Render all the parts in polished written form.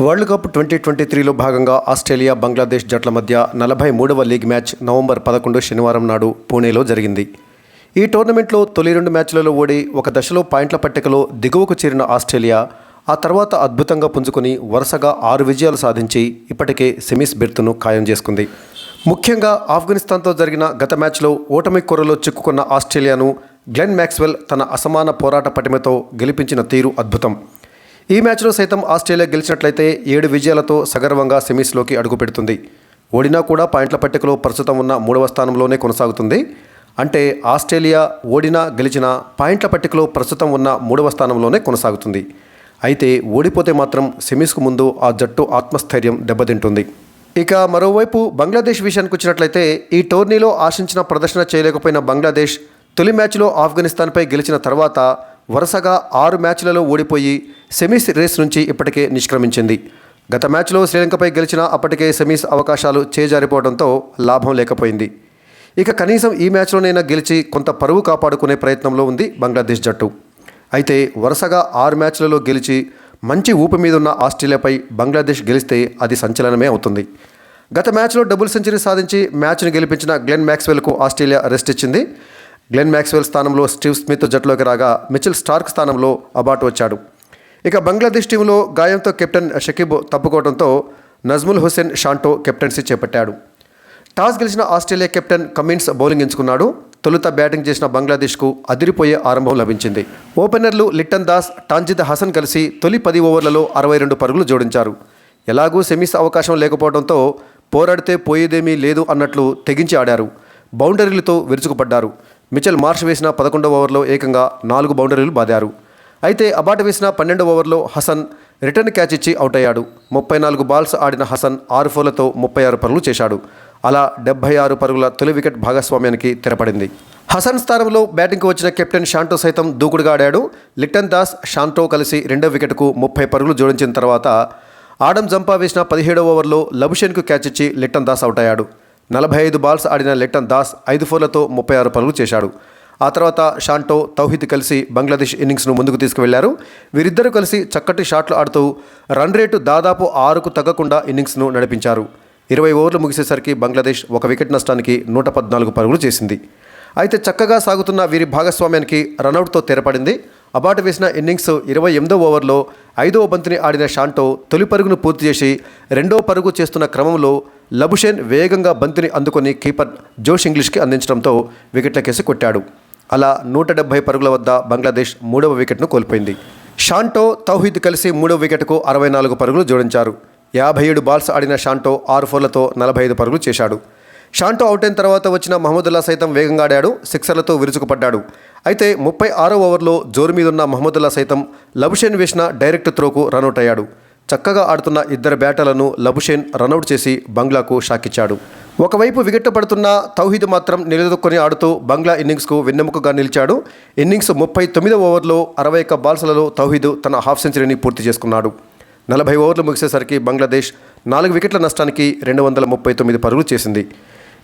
World cup 2023లో భాగంగా Australia Bangladesh జట్ల మధ్య 43వ లీగ్ మ్యాచ్ నవంబర్ 11 శనివారం నాడు పూణేలో జరిగింది. ఈ టోర్నమెంట్లో తొలి 2 మ్యాచ్లలో ఓడి ఒక దశలో పాయింట్ల పట్టికలో దిగువకు చేరిన ఆస్ట్రేలియా ఆ తర్వాత అద్భుతంగా పుంజుకుని వరుసగా 6 విజయాలు సాధించి ఇప్పటికే సెమీస్ బెర్త్ను ఖాయం చేసుకుంది. ముఖ్యంగా ఆఫ్ఘనిస్తాన్తో జరిగిన గత మ్యాచ్లో ఓటమి కొరలో చిక్కుకున్న ఆస్ట్రేలియాను గ్లెన్ మ్యాక్స్వెల్ తన అసమాన పోరాట పటిమతో గెలిపించిన తీరు అద్భుతం. ఈ మ్యాచ్లో సైతం ఆస్ట్రేలియా గెలిచినట్లయితే 7 విజయాలతో సగర్వంగా సెమీస్లోకి అడుగుపెడుతుంది. ఓడినా కూడా పాయింట్ల పట్టికలో ప్రస్తుతం ఉన్న 3వ స్థానంలోనే కొనసాగుతుంది. అంటే ఆస్ట్రేలియా ఓడినా గెలిచినా పాయింట్ల పట్టికలో ప్రస్తుతం ఉన్న 3వ స్థానంలోనే కొనసాగుతుంది. అయితే ఓడిపోతే మాత్రం సెమీస్కు ముందు ఆ జట్టు ఆత్మస్థైర్యం దెబ్బతింటుంది. ఇక మరోవైపు బంగ్లాదేశ్ విషయానికి వచ్చినట్లయితే ఈ టోర్నీలో ఆశించిన ప్రదర్శన చేయలేకపోయిన బంగ్లాదేశ్ తొలి మ్యాచ్లో ఆఫ్ఘనిస్తాన్పై గెలిచిన తర్వాత వరుసగా 6 మ్యాచ్లలో ఓడిపోయి సెమీస్ రేస్ నుంచి ఇప్పటికే నిష్క్రమించింది. గత మ్యాచ్లో శ్రీలంకపై గెలిచినా అప్పటికే సెమీస్ అవకాశాలు చేజారిపోవడంతో లాభం లేకపోయింది. ఇక కనీసం ఈ మ్యాచ్లోనైనా గెలిచి కొంత పరువు కాపాడుకునే ప్రయత్నంలో ఉంది బంగ్లాదేశ్ జట్టు. అయితే వరుసగా 6 మ్యాచ్లలో గెలిచి మంచి ఊపు మీదున్న ఆస్ట్రేలియాపై బంగ్లాదేశ్ గెలిస్తే అది సంచలనమే అవుతుంది. గత మ్యాచ్లో డబుల్ సెంచరీ సాధించి మ్యాచ్ను గెలిపించిన గ్లెన్ మ్యాక్స్వెల్కు ఆస్ట్రేలియా రెస్ట్ ఇచ్చింది. గ్లెన్ మ్యాక్స్వెల్ స్థానంలో స్టీవ్ స్మిత్ జట్టులోకి రాగా మిచెల్ స్టార్క్ స్థానంలో అబాట్ వచ్చాడు. ఇక బంగ్లాదేశ్ టీంలో గాయంతో కెప్టెన్ షకీబ్ తప్పుకోవడంతో నజ్ముల్ హుసేన్ షాంటో కెప్టెన్సీ చేపట్టాడు. టాస్ గెలిచిన ఆస్ట్రేలియా కెప్టెన్ కమిన్స్ బౌలింగ్ ఎంచుకున్నాడు. తొలుత బ్యాటింగ్ చేసిన బంగ్లాదేశ్కు అదిరిపోయే ఆరంభం లభించింది. ఓపెనర్లు లిట్టన్ దాస్, టాంజిద్ హసన్ కలిసి తొలి 10 ఓవర్లలో 62 పరుగులు జోడించారు. ఎలాగూ సెమీస్ అవకాశం లేకపోవడంతో పోరాడితే పోయేదేమీ లేదు అన్నట్లు తెగించి ఆడారు. బౌండరీలతో విరుచుకుపడ్డారు. మిచెల్ మార్ష్ వేసిన 11వ ఓవర్లో ఏకంగా 4 బౌండరీలు బాదారు. అయితే అబాట్ వేసిన 12వ ఓవర్లో హసన్ రిటర్న్ క్యాచ్ ఇచ్చి అవుట్ అయ్యాడు. 34 బాల్స్ ఆడిన హసన్ 6 ఫోర్లతో 36 పరుగులు చేశాడు. అలా 76 పరుగుల తొలి వికెట్ భాగస్వామ్యానికి తెరపడింది. హసన్ స్థానంలో బ్యాటింగ్కు వచ్చిన కెప్టెన్ షాంటో సైతం దూకుడుగా ఆడాడు. లిట్టన్ దాస్, షాంటో కలిసి 2వ వికెట్కు 30 పరుగులు జోడించిన తర్వాత ఆడమ్ జంపా వేసిన 17వ ఓవర్లో లబుషేన్కు క్యాచ్ ఇచ్చి లిట్టన్ దాస్ అవుట్ అయ్యాడు. 45 బాల్స్ ఆడిన లిట్టన్ దాస్ 5 ఫోర్లతో 36 పరుగులు చేశాడు. ఆ తర్వాత షాంటో, తౌహిద్ కలిసి బంగ్లాదేశ్ ఇన్నింగ్స్ను ముందుకు తీసుకువెళ్లారు. వీరిద్దరూ కలిసి చక్కటి షాట్లు ఆడుతూ రన్ రేటు దాదాపు 6కు తగ్గకుండా ఇన్నింగ్స్ను నడిపించారు. 20 ఓవర్లు ముగిసేసరికి బంగ్లాదేశ్ 1 వికెట్ నష్టానికి 114 పరుగులు చేసింది. అయితే చక్కగా సాగుతున్న వీరి భాగస్వామ్యానికి రనౌట్తో తెరపడింది. అబాట్ వేసిన ఇన్నింగ్స్ 28వ ఓవర్లో 5వ బంతిని ఆడిన షాంటో తొలి పరుగును పూర్తి చేసి 2వ పరుగు చేస్తున్న క్రమంలో లబుషేన్ వేగంగా బంతిని అందుకొని కీపర్ జోష్ ఇంగ్లీష్కి అందించడంతో వికెట్లకేసి కొట్టాడు. అలా 170 పరుగుల వద్ద బంగ్లాదేశ్ 3వ వికెట్ను కోల్పోయింది. షాంటో, తౌహిద్ కలిసి 3వ వికెట్కు 64 పరుగులు జోడించారు. 57 బాల్స్ ఆడిన షాంటో 6 ఫోర్లతో 45 పరుగులు చేశాడు. షాంటో అవుట్ అయిన తర్వాత వచ్చిన మహమ్మదుల్లా సైతం వేగంగా ఆడాడు. సిక్సర్లతో విరుచుకుపడ్డాడు. అయితే 36వ ఓవర్లో జోరు మీదున్న మహమ్మదుల్లా సైతం లబుషేన్ వేసిన డైరెక్ట్ త్రోకు రనౌట్ అయ్యాడు. చక్కగా ఆడుతున్న ఇద్దరు బ్యాటర్లను లబుషేన్ రనౌట్ చేసి బంగ్లాకు షాకిచ్చాడు. ఒకవైపు వికెట్ పడుతున్న తౌహిద్ మాత్రం నిలదొక్కుని ఆడుతూ బంగ్లా ఇన్నింగ్స్కు వెన్నెముకగా నిలిచాడు. ఇన్నింగ్స్ 39వ ఓవర్లో 61 బాల్స్లలో తౌహిద్ తన హాఫ్ సెంచరీని పూర్తి చేసుకున్నాడు. 40 ఓవర్లు ముగిసేసరికి బంగ్లాదేశ్ 4 వికెట్ల నష్టానికి 239 పరుగులు చేసింది.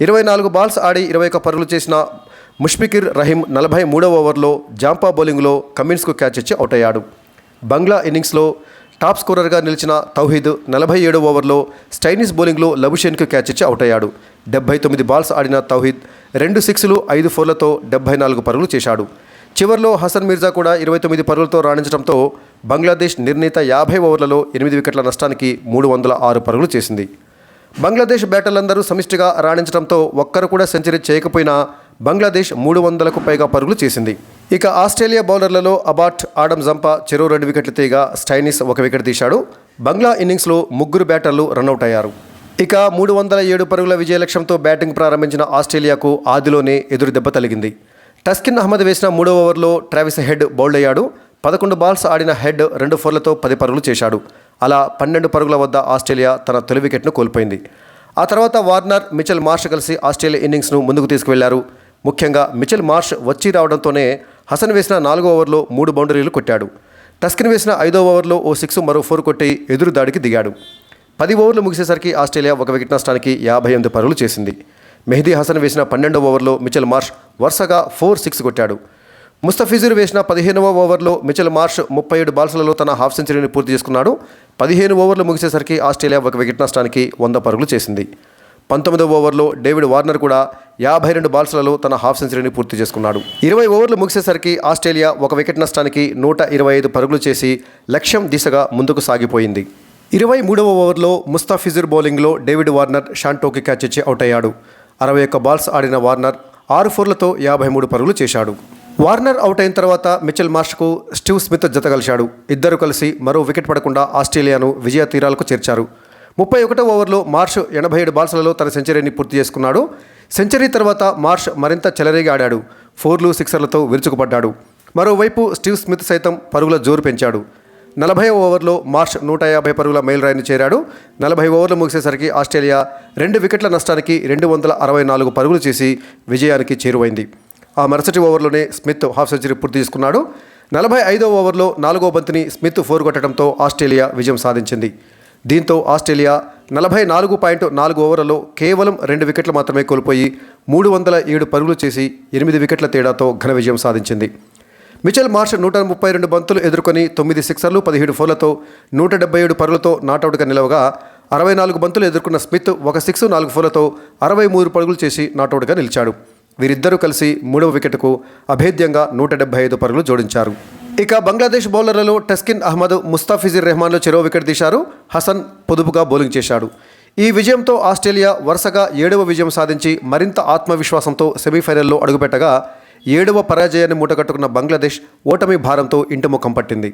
24 బాల్స్ ఆడి 21 పరుగులు చేసిన ముష్ఫికిర్ రహీం 43వ ఓవర్లో జాంపా బౌలింగ్లో కమిన్స్కు క్యాచ్ ఇచ్చి అవుట్ అయ్యాడు. బంగ్లా ఇన్నింగ్స్లో టాప్ స్కోరర్గా నిలిచిన తౌహిద్ 47వ ఓవర్లో స్టైనిస్ బౌలింగ్లో లబుషేన్కు క్యాచ్ ఇచ్చి అవుట్ అయ్యాడు. 79 బాల్స్ ఆడిన తౌహిద్ 2 సిక్స్లు 5 ఫోర్లతో 74 పరుగులు చేశాడు. చివర్లో హసన్ మిర్జా కూడా 29 పరుగులతో రాణించడంతో బంగ్లాదేశ్ నిర్ణీత 50 ఓవర్లలో 8 వికెట్ల నష్టానికి 306 పరుగులు చేసింది. బంగ్లాదేశ్ బ్యాటర్లందరూ సమిష్టిగా రాణించడంతో ఒక్కరు కూడా సెంచరీ చేయకపోయినా బంగ్లాదేశ్ 300కు పైగా పరుగులు చేసింది. ఇక ఆస్ట్రేలియా బౌలర్లలో అబాట్, ఆడమ్ జంపా చెరో 2 వికెట్లు తీయగా స్టైనిస్ 1 వికెట్ తీశాడు. బంగ్లా ఇన్నింగ్స్లో 3 బ్యాటర్లు రన్అట్ అయ్యారు. ఇక 307 పరుగుల విజయ లక్ష్యంతో బ్యాటింగ్ ప్రారంభించిన ఆస్ట్రేలియాకు ఆదిలోనే ఎదురు దెబ్బ తగిలింది. టస్కిన్ అహ్మద్ వేసిన 3వ ఓవర్లో ట్రావిస్ హెడ్ బౌల్డ్ అయ్యాడు. 11 బాల్స్ ఆడిన హెడ్ 2 ఫోర్లతో 10 పరుగులు చేశాడు. అలా 12 పరుగుల వద్ద ఆస్ట్రేలియా తన తొలి వికెట్ను కోల్పోయింది. ఆ తర్వాత వార్నర్, మిచెల్ మార్ష్ కలిసి ఆస్ట్రేలియా ఇన్నింగ్స్ను ముందుకు తీసుకువెళ్లారు. ముఖ్యంగా మిచెల్ మార్ష్ వచ్చి రావడంతోనే హసన్ వేసిన 4వ ఓవర్లో 3 బౌండరీలు కొట్టాడు. టస్కిన్ వేసిన 5వ ఓవర్లో ఓ 6 మరో 4 కొట్టి ఎదురు దాడికి దిగాడు. 10 ఓవర్లు ముగిసేసరికి ఆస్ట్రేలియా 1 వికెట్ నష్టానికి 58 పరుగులు చేసింది. మెహదీ హసన్ వేసిన 12వ ఓవర్లో మిచెల్ మార్ష్ వరుసగా 4 6 కొట్టాడు. ముస్తఫిజుర్ వేసిన 15వ ఓవర్లో మిచెల్ మార్ష్ 37 బాల్స్లలో తన హాఫ్ సెంచరీని పూర్తి చేసుకున్నాడు. 15 ఓవర్లు ముగిసేసరికి ఆస్ట్రేలియా ఒక వికెట్ నష్టానికి 100 పరుగులు చేసింది. 19వ ఓవర్లో డేవిడ్ వార్నర్ కూడా 52 బాల్స్లలో తన హాఫ్ సెంచరీని పూర్తి చేసుకున్నాడు. 20 ఓవర్లు ముగిసేసరికి ఆస్ట్రేలియా ఒక వికెట్ నష్టానికి 125 పరుగులు చేసి లక్ష్యం దిశగా ముందుకు సాగిపోయింది. 23వ ఓవర్లో ముస్తఫిజుర్ బౌలింగ్లో డేవిడ్ వార్నర్ షాంటోకి క్యాచ్ ఇచ్చి అవుట్ అయ్యాడు. 61 బాల్స్ ఆడిన వార్నర్ 6 ఫోర్లతో 53 పరుగులు చేశాడు. వార్నర్ అవుట్ అయిన తర్వాత మిచెల్ మార్ష్కు స్టీవ్ స్మిత్ జత కలిశాడు. ఇద్దరు కలిసి మరో వికెట్ పడకుండా ఆస్ట్రేలియాను విజయ తీరాలకు చేర్చారు. 31వ ఓవర్లో మార్ష్ 87 బాల్స్లలో తన సెంచరీని పూర్తి చేసుకున్నాడు. సెంచరీ తర్వాత మార్ష్ మరింత చెలరేగి ఆడాడు. 4లు 6ర్లతో విరుచుకుపడ్డాడు. మరోవైపు స్టీవ్ స్మిత్ సైతం పరుగుల జోరు పెంచాడు. 40వ ఓవర్లో మార్ష్ 150 పరుగుల మైలురాయిని చేరాడు. 40 ఓవర్లు ముగిసేసరికి ఆస్ట్రేలియా 2 వికెట్ల నష్టానికి 264 పరుగులు చేసి విజయానికి చేరువైంది. ఆ మరుసటి ఓవర్లోనే స్మిత్ హాఫ్ సెంచరీ పూర్తి చేసుకున్నాడు. 45వ ఓవర్లో 4వ బంతిని స్మిత్ 4 కొట్టడంతో ఆస్ట్రేలియా విజయం సాధించింది. దీంతో ఆస్ట్రేలియా 44.4 ఓవర్లలో కేవలం 2 వికెట్లు మాత్రమే కోల్పోయి 307 పరుగులు చేసి 8 వికెట్ల తేడాతో ఘన విజయం సాధించింది. మిచెల్ మార్ష్ 132 బంతులు ఎదుర్కొని 9 సిక్సర్లు 17 ఫోర్లతో 177 పరుగులతో నాటౌట్గా నిలవగా 64 బంతులు ఎదుర్కొన్న స్మిత్ 1 సిక్స్ 4 ఫోర్లతో 63 పరుగులు చేసి నాటౌట్గా నిలిచాడు. వీరిద్దరూ కలిసి 3వ వికెట్కు అభేద్యంగా 175 పరుగులు జోడించారు. ఇక బంగ్లాదేశ్ బౌలర్లలో టస్కిన్ అహ్మద్, ముస్తాఫిజుర్ రెహమాన్లు చెరో వికెట్ తీశారు. హసన్ పొదుపుగా బౌలింగ్ చేశాడు. ఈ విజయంతో ఆస్ట్రేలియా వరుసగా 7వ విజయం సాధించి మరింత ఆత్మవిశ్వాసంతో సెమీఫైనల్లో అడుగుపెట్టగా 7వ పరాజయాన్ని మూటగట్టుకున్న బంగ్లాదేశ్ ఓటమి భారంతో ఇంటిముఖం పట్టింది.